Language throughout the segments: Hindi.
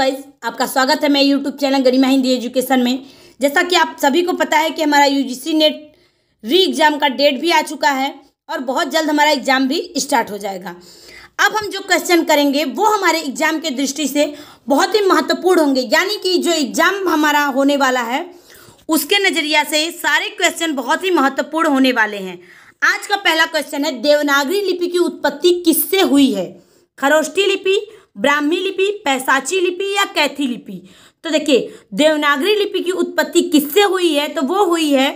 गाइस, आपका स्वागत है मैं यूट्यूब चैनल गरिमा हिंदी एजुकेशन में। जैसा कि आप सभी को पता है कि हमारा यूजीसी नेट री एग्ज़ाम का डेट भी आ चुका है और बहुत जल्द हमारा एग्ज़ाम भी स्टार्ट हो जाएगा। अब हम जो क्वेश्चन करेंगे वो हमारे एग्ज़ाम के दृष्टि से बहुत ही महत्वपूर्ण होंगे, यानी कि जो एग्ज़ाम हमारा होने वाला है उसके नज़रिया से सारे क्वेश्चन बहुत ही महत्वपूर्ण होने वाले हैं। आज का पहला क्वेश्चन है, देवनागरी लिपि की उत्पत्ति किससे हुई है? खरोष्ठी लिपि, ब्राह्मी लिपि, पैसाची लिपि या कैथी लिपि? तो देखिए, देवनागरी लिपि की उत्पत्ति किससे हुई है? तो वो हुई है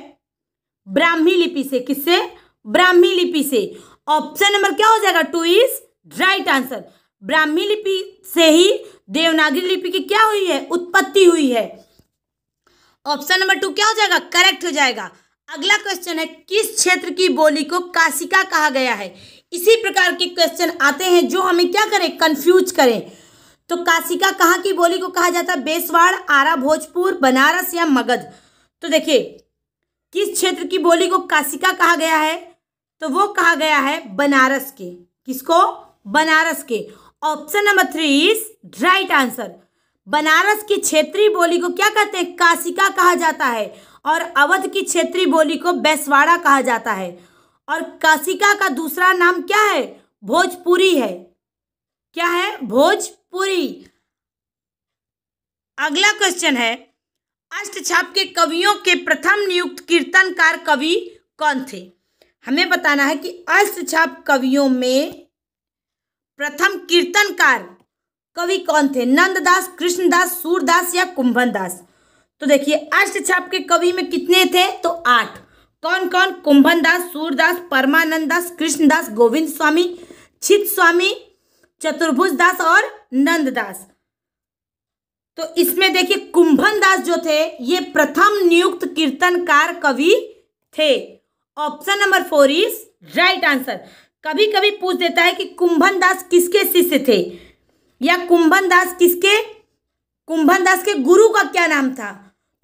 ब्राह्मी लिपि से। किससे? ब्राह्मी लिपि से। ऑप्शन नंबर क्या हो जाएगा? 2 इज राइट आंसर। ब्राह्मी लिपि से ही देवनागरी लिपि की क्या हुई है? उत्पत्ति हुई है। ऑप्शन नंबर 2 क्या हो जाएगा? करेक्ट हो जाएगा। अगला क्वेश्चन है, किस क्षेत्र की बोली को काशिका कहा गया है? इसी प्रकार के क्वेश्चन आते हैं जो हमें क्या करें? कंफ्यूज करें। तो काशिका कहाँ की बोली को कहा जाता है? बेसवाड़, आरा, भोजपुर, बनारस या मगध? तो देखिए, किस क्षेत्र की बोली को काशिका कहा गया है? तो वो कहा गया है बनारस के। किसको? बनारस के। Option number 3 is right answer. Banaras की क्षेत्रीय बोली को क्या कहते हैं? काशिका कहा जाता है। और अवध की क्षेत्रीय बोली को बेसवाड़ा कहा जाता है। और काशिका का दूसरा नाम क्या है? भोजपुरी है। क्या है? भोजपुरी। अगला क्वेश्चन है, अष्टछाप के कवियों के प्रथम नियुक्त कीर्तनकार कवि कौन थे? हमें बताना है कि अष्टछाप कवियों में प्रथम कीर्तनकार कवि कौन थे? नंददास, कृष्णदास, सूरदास या कुंभनदास? तो देखिए, अष्टछाप के कवि में कितने थे? तो 8। कौन कौन? कुंभनदास, सूरदास, परमानंद दास, कृष्णदास, गोविंद स्वामी, छित स्वामी, चतुर्भुज दास और नंददास। तो इसमें देखिए, कुंभनदास जो थे ये प्रथम नियुक्त कीर्तनकार कवि थे। Option number 4 is right answer. कभी कभी पूछ देता है कि कुंभनदास किसके शिष्य थे या कुंभनदास के गुरु का क्या नाम था?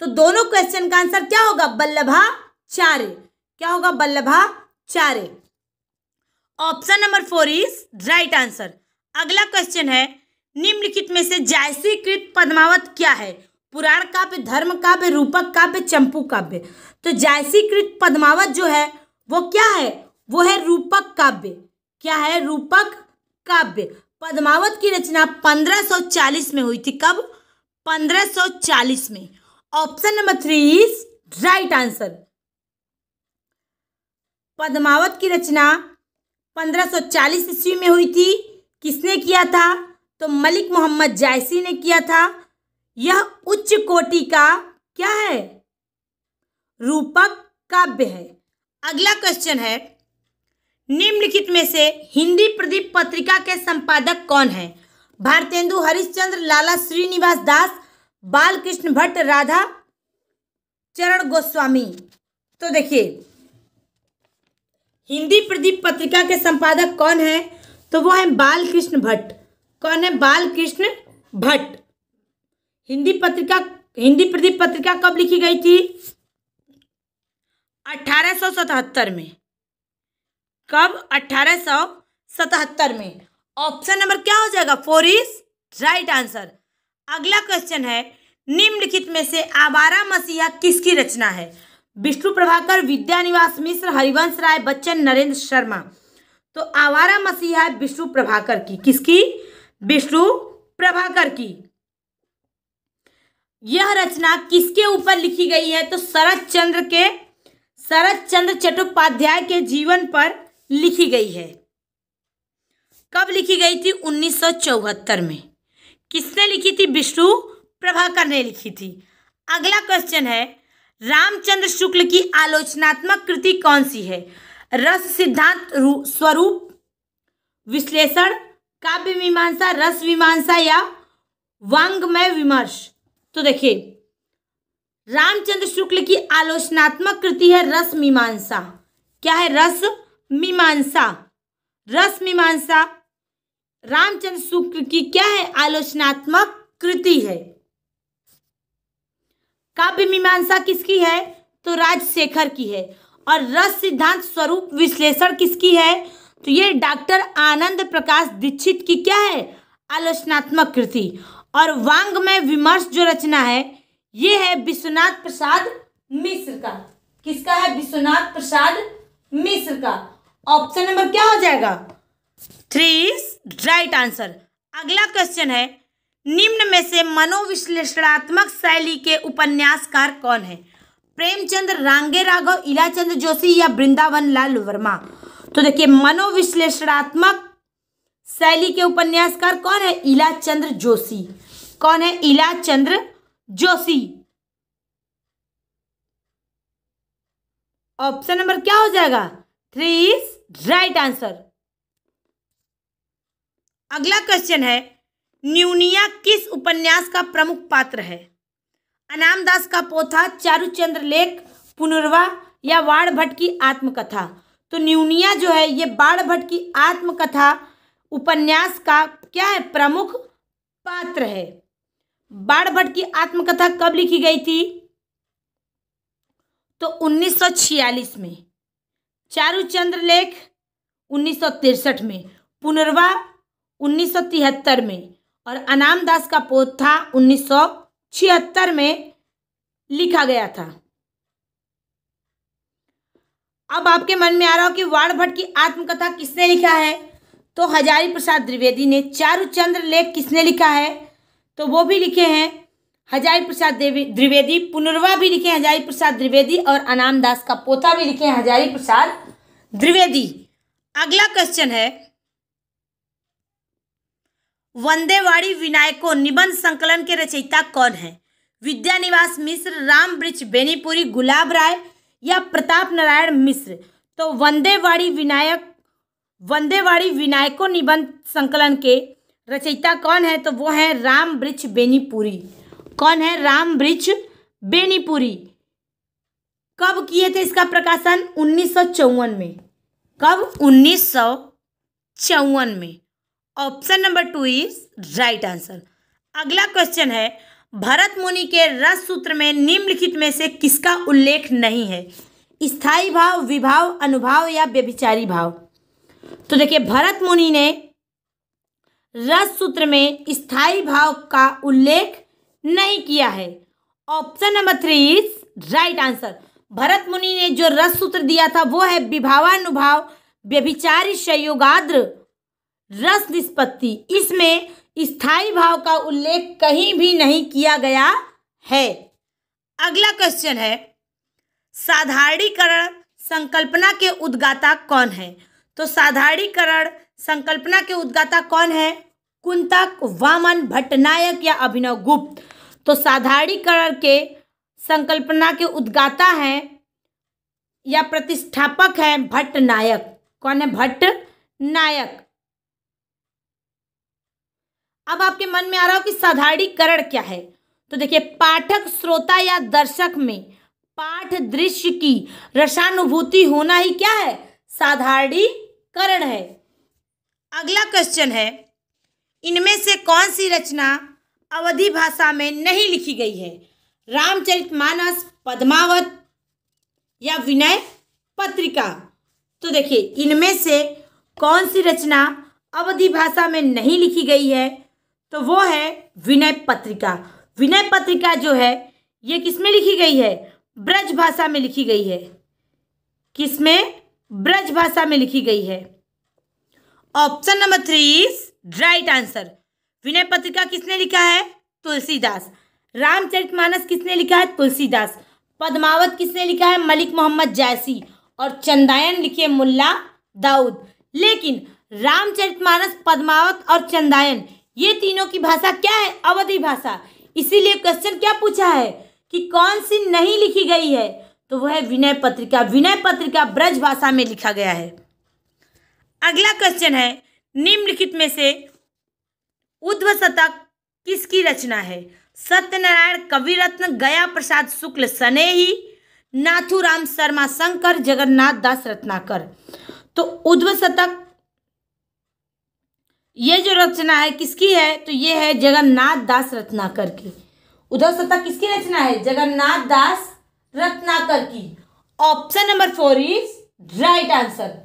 तो दोनों क्वेश्चन का आंसर क्या होगा? वल्लभाचार्य। क्या होगा? Vallabhacharya. Option number 4 is right answer. अगला क्वेश्चन है, निम्नलिखित में से जायसीकृत पद्मावत क्या है? पुराण काव्य, धर्म काव्य, रूपक काव्य, चंपू काव्य? तो जायसीकृत पद्मावत जो है वो क्या है? वो है रूपक काव्य। क्या है? रूपक काव्य। पद्मावत की रचना 1540 में हुई थी। कब? 1540 में। Option number 3 is right answer. Padmavat की रचना 1540 ईस्वी में हुई थी। किसने किया था? तो मलिक मोहम्मद जायसी ने किया था। यह उच्च कोटि का क्या है? रूपक काव्य है। अगला क्वेश्चन है, निम्नलिखित में से हिंदी प्रदीप पत्रिका के संपादक कौन है? भारतेंदु हरिश्चंद्र, लाला श्रीनिवास दास, बालकृष्ण भट्ट, राधा चरण गोस्वामी? तो देखिए, हिंदी प्रदीप पत्रिका के संपादक कौन है? तो वो है बालकृष्ण भट्ट। कौन है? बालकृष्ण भट्ट। हिंदी प्रदीप पत्रिका कब लिखी गई थी? 1877 में। कब? 1877 में। ऑप्शन नंबर क्या हो जाएगा? 4 इज राइट आंसर। अगला क्वेश्चन है, निम्नलिखित में से आवारा मसीहा किसकी रचना है? विष्णु प्रभाकर, विद्यानिवास मिश्र, हरिवंश राय बच्चन, नरेंद्र शर्मा? तो आवारा मसीहा विष्णु प्रभाकर की। किसकी? विष्णु प्रभाकर की। यह रचना किसके ऊपर लिखी गई है? तो शरत चंद्र चट्टोपाध्याय के जीवन पर लिखी गई है। कब लिखी गई थी? 1974 में। किसने लिखी थी? विष्णु प्रभाकर ने लिखी थी। अगला क्वेश्चन है, रामचंद्र शुक्ल की आलोचनात्मक कृति कौन सी है? रस सिद्धांत, स्वरूप विश्लेषण, काव्य मीमांसा, रस मीमांसा या वांग्मय विमर्श? तो देखिए, रामचंद्र शुक्ल की आलोचनात्मक कृति है रस मीमांसा। क्या है? रस मीमांसा। रस मीमांसा रामचंद्र शुक्ल की क्या है? आलोचनात्मक कृति है। काव्य मीमांसा किसकी है? तो राजशेखर की है। और रस सिद्धांत स्वरूप विश्लेषण किसकी है? तो ये डॉक्टर आनंद प्रकाश दीक्षित की क्या है? आलोचनात्मक कृति। और वांग्मय विमर्श जो रचना है ये है विश्वनाथ प्रसाद मिश्र का। किसका है? विश्वनाथ प्रसाद मिश्र का। ऑप्शन नंबर क्या हो जाएगा? 3 इज राइट आंसर। अगला क्वेश्चन है, निम्न में से मनोविश्लेषणात्मक शैली के उपन्यासकार कौन है? प्रेमचंद्र, रांगे राघव, इलाचंद्र जोशी या वृंदावन लाल वर्मा? तो देखिए, मनोविश्लेषणात्मक शैली के उपन्यासकार कौन है? इलाचंद्र जोशी। कौन है? इलाचंद्र जोशी। ऑप्शन नंबर क्या हो जाएगा? 3 इज राइट आंसर। अगला क्वेश्चन है, न्यूनिया किस उपन्यास का प्रमुख पात्र है? अनामदास का पोथा, चारुचंद्र लेख, पुनर्वा या बाणभट्ट की आत्मकथा? तो न्यूनिया जो है ये बाणभट्ट की आत्मकथा उपन्यास का क्या है? प्रमुख पात्र है। बाणभट्ट की आत्मकथा कब लिखी गई थी? तो 1946 में। चारुचंद्र लेख 1963 में, पुनर्वा 1973 में और अनामदास का पोथा 1976 में लिखा गया था। अब आपके मन में आ रहा हो कि बाणभट्ट की आत्मकथा किसने लिखा है? तो हजारी प्रसाद द्विवेदी ने। चारुचंद्र लेख किसने लिखा है? तो वो भी लिखे हैं हजारी प्रसाद द्विवेदी। पुनर्वा भी लिखे हैं हजारी प्रसाद द्विवेदी और अनामदास का पोथा भी लिखे हैं हजारी प्रसाद द्विवेदी। अगला क्वेश्चन है, वंदेवाड़ी विनायको निबंध संकलन के रचयिता कौन है? विद्यानिवास मिश्र, राम वृक्ष बेनीपुरी, गुलाब राय या प्रताप नारायण मिश्र? तो वंदेवाड़ी विनायको निबंध संकलन के रचयिता कौन है? तो वो है राम वृक्ष बेनीपुरी। कौन है? राम वृक्ष बेनीपुरी। कब किए थे इसका प्रकाशन? 1954 में। कब? 1954 में। Option number 2 is right answer. अगला क्वेश्चन है, भरत मुनि के रस सूत्र में निम्नलिखित में से किसका उल्लेख नहीं है? स्थायी भाव, विभाव, अनुभाव या व्यभिचारी भाव? तो देखिए, भरत मुनि ने रस सूत्र में स्थायी भाव का उल्लेख नहीं किया है। Option number 3 is right answer. Bharat मुनि ने जो रस सूत्र दिया था वो है विभावानुभाव, व्यभिचारी, संयोगाद्र, रस निष्पत्ति। इसमें स्थायी भाव का उल्लेख कहीं भी नहीं किया गया है। अगला क्वेश्चन है, साधारणीकरण संकल्पना के उद्गाता कौन है? तो साधारणीकरण संकल्पना के उद्गाता कौन है? कुंतक, वामन, भट्टनायक या अभिनव गुप्त? तो साधारणीकरण के संकल्पना के उद्गाता हैं या प्रतिष्ठापक हैं भट्टनायक। कौन है? भट्टनायक। अब आपके मन में आ रहा हो कि साधारणीकरण क्या है? तो देखिए, पाठक, श्रोता या दर्शक में पाठ दृश्य की रसानुभूति होना ही क्या है? साधारणीकरण है। अगला क्वेश्चन है, इनमें से कौन सी रचना अवधी भाषा में नहीं लिखी गई है? रामचरितमानस, पद्मावत या विनय पत्रिका? तो देखिए, इनमें से कौन सी रचना अवधी भाषा में नहीं लिखी गई है? तो वो है विनय पत्रिका। विनय पत्रिका जो है ये किसमें लिखी गई है? ब्रज भाषा में लिखी गई है। किसमें? ब्रज भाषा में लिखी गई है। Option number 3 is right answer. Vinay Patrika किसने लिखा है? तुलसीदास। रामचरितमानस किसने लिखा है? तुलसीदास। पद्मावत किसने लिखा है? मलिक मोहम्मद जायसी। और चंदायन लिखे मुल्ला दाऊद। लेकिन रामचरितमानस, पद्मावत और चंदायन ये तीनों की भाषा क्या है? अवधी भाषा। इसीलिए क्वेश्चन क्या पूछा है कि कौन सी नहीं लिखी गई है? तो वह है विनय पत्रिका। विनय पत्रिका ब्रज भाषा में लिखा गया है। अगला क्वेश्चन है, निम्नलिखित में से उद्धव शतक किसकी रचना है? सत्यनारायण, कविरत्न, गया प्रसाद शुक्ल सनेही, नाथूराम शर्मा शंकर, जगन्नाथ दास रत्नाकर? तो उद्धव शतक ये जो रचना है किसकी है? तो ये है जगन्नाथ दास रत्नाकर की। उद्धव शतक किसकी रचना है? जगन्नाथ दास रत्नाकर की। Option number 4 is right answer.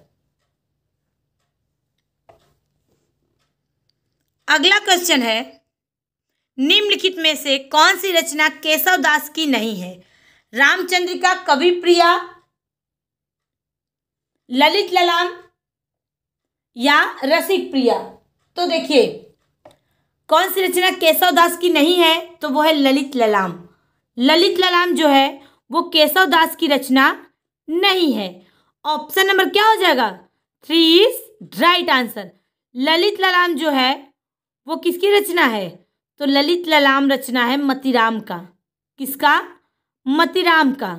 अगला क्वेश्चन है, निम्नलिखित में से कौन सी रचना केशव दास की नहीं है? रामचंद्रिका, कवि प्रिया, ललित ललाम या रसिक प्रिया? तो देखिए कौन सी रचना केशव दास की नहीं है, तो वो है ललित ललाम। ललित ललाम जो है वो केशव दास की रचना नहीं है। ऑप्शन नंबर क्या हो जाएगा? 3 इज राइट आंसर। ललित ललाम जो है वो किसकी रचना है? तो ललित ललाम रचना है मतीराम का। किसका? मतीराम का।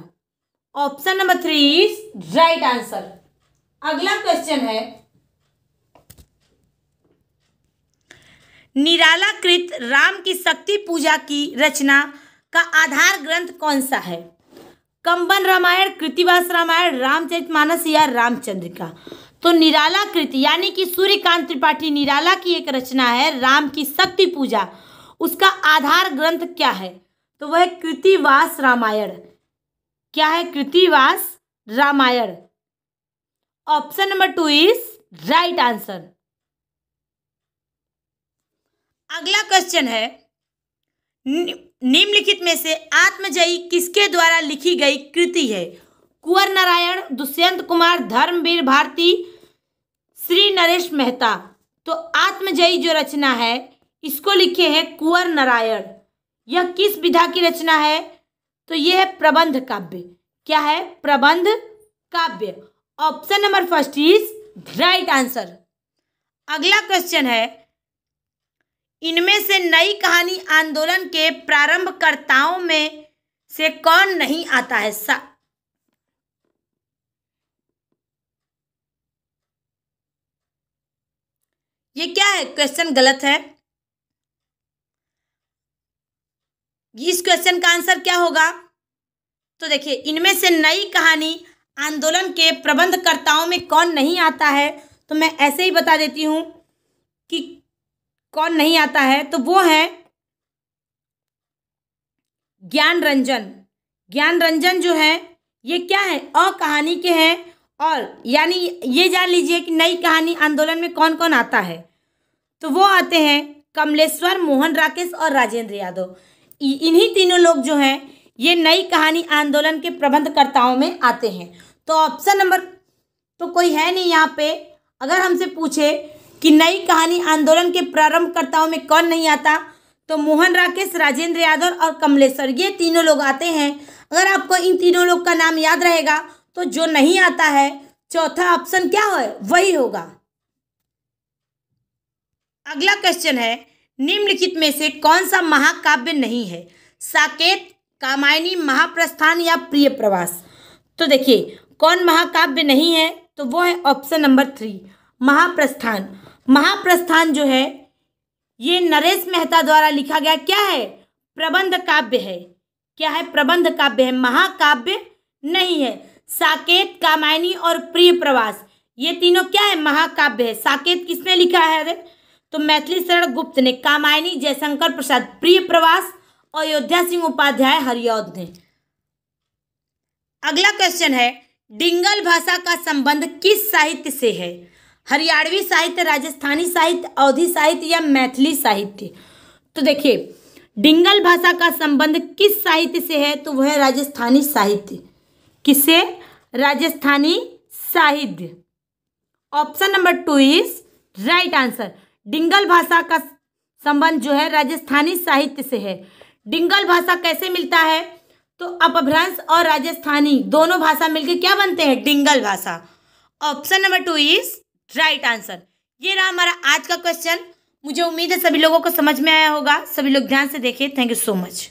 Option number 3 is right answer. अगला क्वेश्चन है, निराला कृत राम की शक्ति पूजा की रचना का आधार ग्रंथ कौन सा है? कंबन रामायण, कृतिवास रामायण, रामचरितमानस या रामचंद्रिका? तो निराला कृत यानी कि सूर्यकांत त्रिपाठी निराला की एक रचना है राम की शक्ति पूजा। उसका आधार ग्रंथ क्या है? तो वह है कृतिवास रामायण। क्या है? Krittivas Ramayan. Option number 2 is right answer. अगला क्वेश्चन है, निम्नलिखित में से आत्मजयी किसके द्वारा लिखी गई कृति है? कुंवर नारायण, दुष्यंत कुमार, धर्मवीर भारती, श्री नरेश मेहता? तो आत्मजयी जो रचना है इसको लिखे हैं कुंवर नारायण। यह किस विधा की रचना है? तो यह है प्रबंध काव्य। क्या है? प्रबंध काव्य। Option number 1 is right answer. अगला क्वेश्चन है, इनमें से नई कहानी आंदोलन के प्रारंभकर्ताओं में से कौन नहीं आता है? ये क्या है? क्वेश्चन गलत है। इस क्वेश्चन का आंसर क्या होगा? तो देखिए, इनमें से नई कहानी आंदोलन के प्रबंधकर्ताओं में कौन नहीं आता है? तो मैं ऐसे ही बता देती हूं कि कौन नहीं आता है। तो वो है ज्ञान रंजन। ज्ञान रंजन जो है ये क्या है? कहानी के हैं। और यानी ये जान लीजिए कि नई कहानी आंदोलन में कौन कौन आता है। तो वो आते हैं कमलेश्वर, मोहन राकेश और राजेंद्र यादव। इन्हीं तीनों लोग जो हैं ये नई कहानी आंदोलन के प्रबंधकर्ताओं में आते हैं। तो ऑप्शन नंबर तो कोई है नहीं यहाँ पे। अगर हमसे पूछे कि नई कहानी आंदोलन के प्रारंभकर्ताओं में कौन नहीं आता, तो मोहन राकेश, राजेंद्र यादव और कमलेश्वर ये तीनों लोग आते हैं। अगर आपको इन तीनों लोग का नाम याद रहेगा तो जो नहीं आता है चौथा ऑप्शन क्या है? वही होगा। अगला क्वेश्चन है, निम्नलिखित में से कौन सा महाकाव्य नहीं है? साकेत, कामायनी, महाप्रस्थान या प्रिय प्रवास? तो देखिए कौन महाकाव्य नहीं है? तो वो है ऑप्शन नंबर 3 महाप्रस्थान। महाप्रस्थान जो है ये नरेश मेहता द्वारा लिखा गया क्या है? प्रबंध काव्य है। क्या है? प्रबंध काव्य है, महाकाव्य नहीं है। साकेत, कामायनी और प्रिय प्रवास ये तीनों क्या है? महाकाव्य है। साकेत किसने लिखा है? तो मैथिली शरण गुप्त ने। कामायनी जयशंकर प्रसाद। प्रिय प्रवास अयोध्या सिंह उपाध्याय हरिऔध ने। अगला क्वेश्चन है, डिंगल भाषा का संबंध किस साहित्य से है? हरियाणवी साहित्य, राजस्थानी साहित्य, अवधी साहित्य या मैथिली साहित्य? तो देखिए डिंगल भाषा का संबंध किस साहित्य से है? तो वह है राजस्थानी साहित्य। किससे? राजस्थानी साहित्य। Option number 2 is right answer. Dingal भाषा का संबंध जो है राजस्थानी साहित्य से है। डिंगल भाषा कैसे मिलता है? तो अपभ्रंश और राजस्थानी दोनों भाषा मिलकर क्या बनते हैं? डिंगल भाषा। Option number 2 is right answer. ये रहा हमारा आज का क्वेश्चन। मुझे उम्मीद है सभी लोगों को समझ में आया होगा। सभी लोग ध्यान से देखें। Thank you so much.